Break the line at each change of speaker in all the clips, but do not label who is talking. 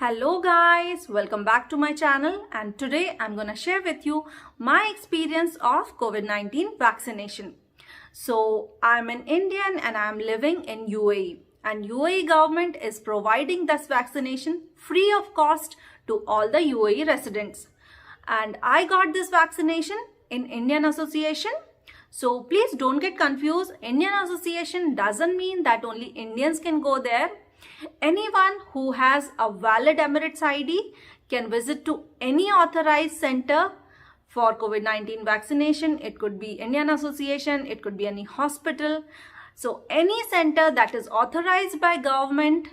Hello guys, welcome back to my channel, and today I'm gonna share with you my experience of COVID-19 vaccination. So I'm an Indian and I'm living in UAE, and UAE government is providing this vaccination free of cost to all the UAE residents. And I got this vaccination in Indian Association. So please don't get confused. Indian Association doesn't mean that only Indians can go there. Anyone who has a valid Emirates ID can visit to any authorized center for COVID-19 vaccination. It could be Indian Association, it could be any hospital. So any center that is authorized by government,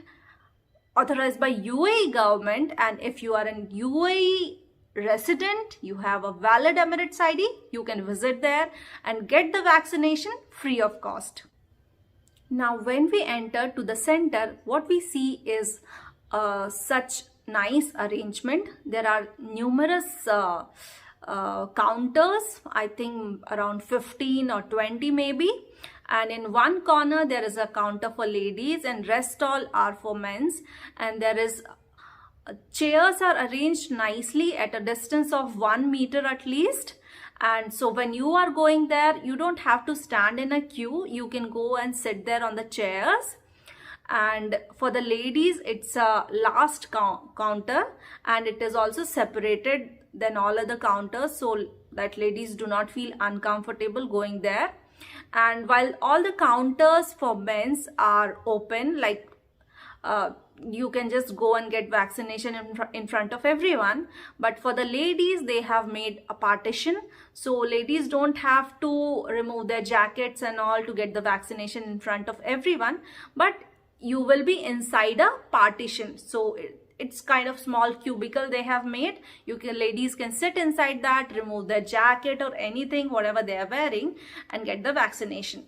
authorized by UAE government, and if you are an UAE resident, you have a valid Emirates ID, you can visit there and get the vaccination free of cost. Now, when we enter to the center, what we see is such nice arrangement. There are numerous counters, I think around 15 or 20 maybe. And in one corner, there is a counter for ladies and rest all are for men's. And there is chairs are arranged nicely at a distance of 1 meter at least. And so when you are going there, you don't have to stand in a queue. You can go and sit there on the chairs. And for the ladies, it's a last counter, and it is also separated than all other counters so that ladies do not feel uncomfortable going there. And while all the counters for men's are open, like you can just go and get vaccination in front of everyone, but for the ladies they have made a partition, so ladies don't have to remove their jackets and all to get the vaccination in front of everyone, but you will be inside a partition. So it's kind of small cubicle they have made. Ladies can sit inside that, remove their jacket or anything, whatever they are wearing, and get the vaccination.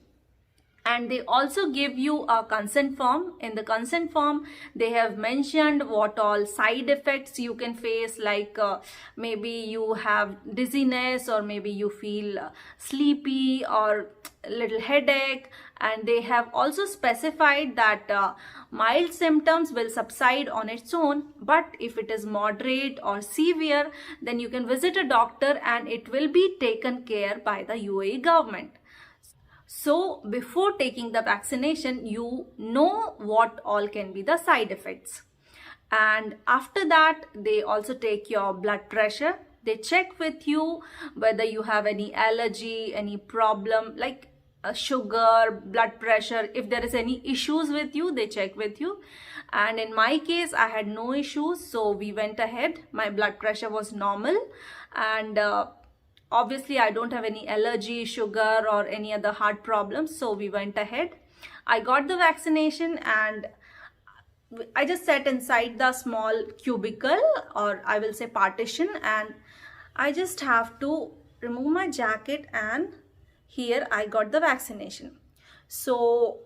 And they also give you a consent form. In the consent form, they have mentioned what all side effects you can face, like maybe you have dizziness, or maybe you feel sleepy or a little headache. And they have also specified that mild symptoms will subside on its own, but if it is moderate or severe, then you can visit a doctor and it will be taken care by the UAE government. So before taking the vaccination, you know what all can be the side effects. And after that, they also take your blood pressure. They check with you whether you have any allergy, any problem like sugar, blood pressure. If there is any issues with you, they check with you. And in my case, I had no issues, so we went ahead. My blood pressure was normal, and obviously, I don't have any allergy, sugar or any other heart problems. So we went ahead. I got the vaccination and I just sat inside the small cubicle, or I will say partition, and I just have to remove my jacket, and here I got the vaccination. So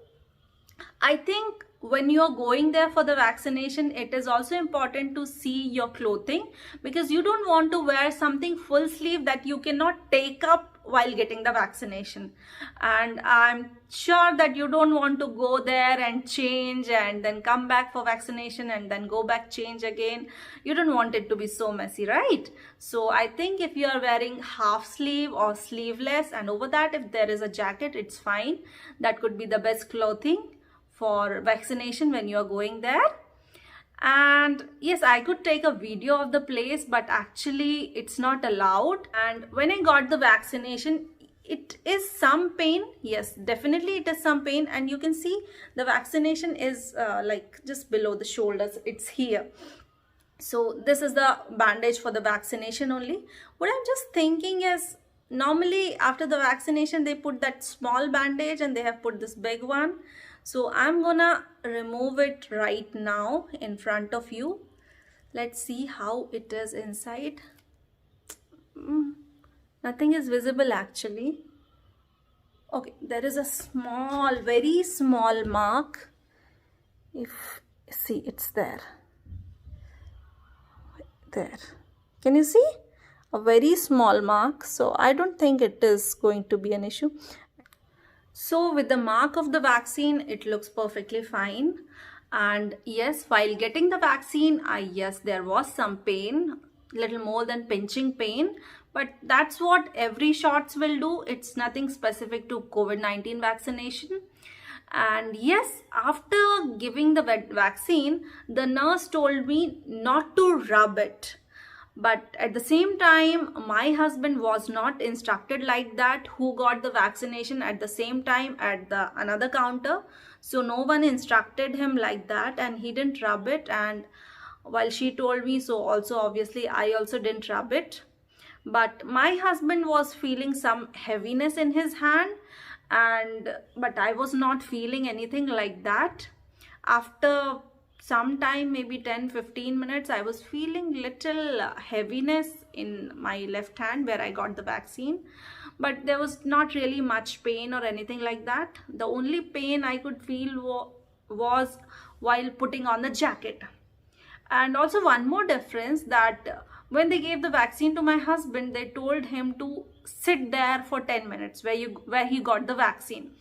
I think when you are going there for the vaccination, it is also important to see your clothing, because you don't want to wear something full sleeve that you cannot take up while getting the vaccination. And I'm sure that you don't want to go there and change and then come back for vaccination and then go back, change again. You don't want it to be so messy, right? So I think if you are wearing half sleeve or sleeveless, and over that if there is a jacket, it's fine. That could be the best clothing for vaccination when you are going there. And yes, I could take a video of the place, but actually it's not allowed. And when I got the vaccination, it is some pain. Yes, definitely it is some pain. And you can see the vaccination is like just below the shoulders. It's here. So this is the bandage for the vaccination only. What I'm just thinking is, normally after the vaccination they put that small bandage and they have put this big one. So I'm gonna remove it right now in front of you. Let's see how it is inside. Nothing is visible actually. Okay, there is a small, very small mark. See, it's there. There. Can you see? A very small mark. So I don't think it is going to be an issue. So with the mark of the vaccine, it looks perfectly fine. And yes, while getting the vaccine, yes, there was some pain, little more than pinching pain, but that's what every shots will do. It's nothing specific to COVID-19 vaccination. And yes, after giving the vaccine, the nurse told me not to rub it. But at the same time, my husband was not instructed like that, who got the vaccination at the same time at the another counter. So no one instructed him like that, and he didn't rub it. And while she told me, so also obviously I also didn't rub it. But my husband was feeling some heaviness in his hand, but I was not feeling anything like that. After some time, maybe 10-15 minutes, I was feeling little heaviness in my left hand where I got the vaccine, but there was not really much pain or anything like that. The only pain I could feel was while putting on the jacket. And also one more difference, that when they gave the vaccine to my husband, they told him to sit there for 10 minutes where he got the vaccine.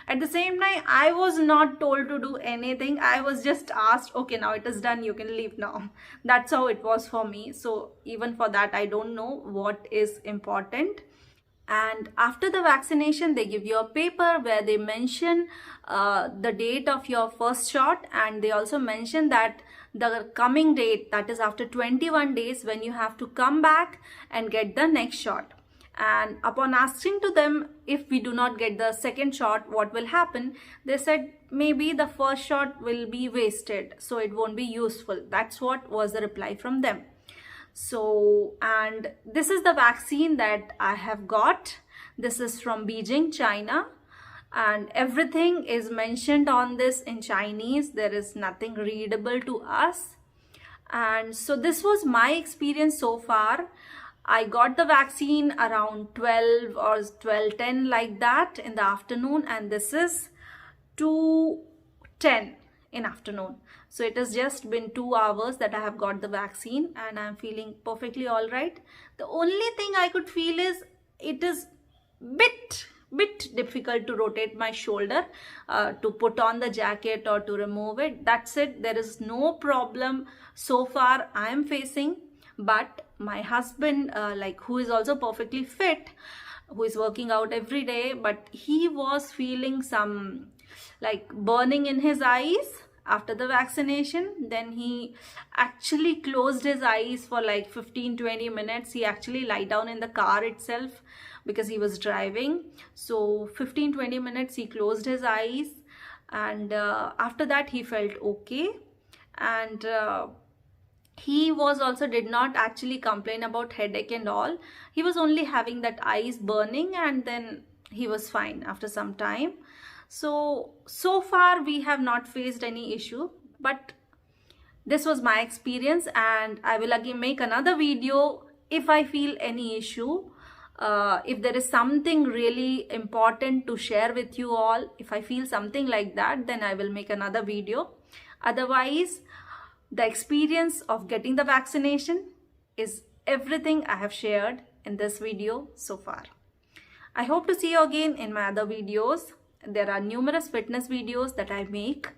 At the same time, I was not told to do anything. I was just asked, okay, now it is done, you can leave now. That's how it was for me. So even for that, I don't know what is important. And after the vaccination, they give you a paper where they mention the date of your first shot, and they also mention that the coming date, that is after 21 days, when you have to come back and get the next shot. And upon asking to them, if we do not get the second shot, what will happen? They said maybe the first shot will be wasted, so it won't be useful. That's what was the reply from them. So, and this is the vaccine that I have got. This is from Beijing, China. And everything is mentioned on this in Chinese. There is nothing readable to us. And so this was my experience so far. I got the vaccine around 12 or 12:10 like that in the afternoon, and this is 2:10 in afternoon. So it has just been 2 hours that I have got the vaccine, and I'm feeling perfectly all right. The only thing I could feel is it is bit difficult to rotate my shoulder to put on the jacket or to remove it. That's it. There is no problem so far I am facing. But my husband, who is also perfectly fit, who is working out every day, but he was feeling some like burning in his eyes after the vaccination. Then he actually closed his eyes for like 15-20 minutes. He actually lied down in the car itself because he was driving. So 15-20 minutes he closed his eyes, and after that he felt okay. And he was also did not actually complain about headache and all. He was only having that eyes burning, and then he was fine after some time. So far we have not faced any issue, but this was my experience, and I will again make another video if I feel any issue. If there is something really important to share with you all, if I feel something like that, then I will make another video. Otherwise, the experience of getting the vaccination is everything I have shared in this video so far. I hope to see you again in my other videos. There are numerous fitness videos that I make,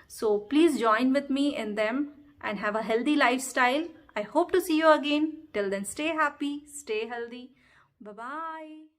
so please join with me in them and have a healthy lifestyle. I hope to see you again. Till then, stay happy, stay healthy. Bye-bye.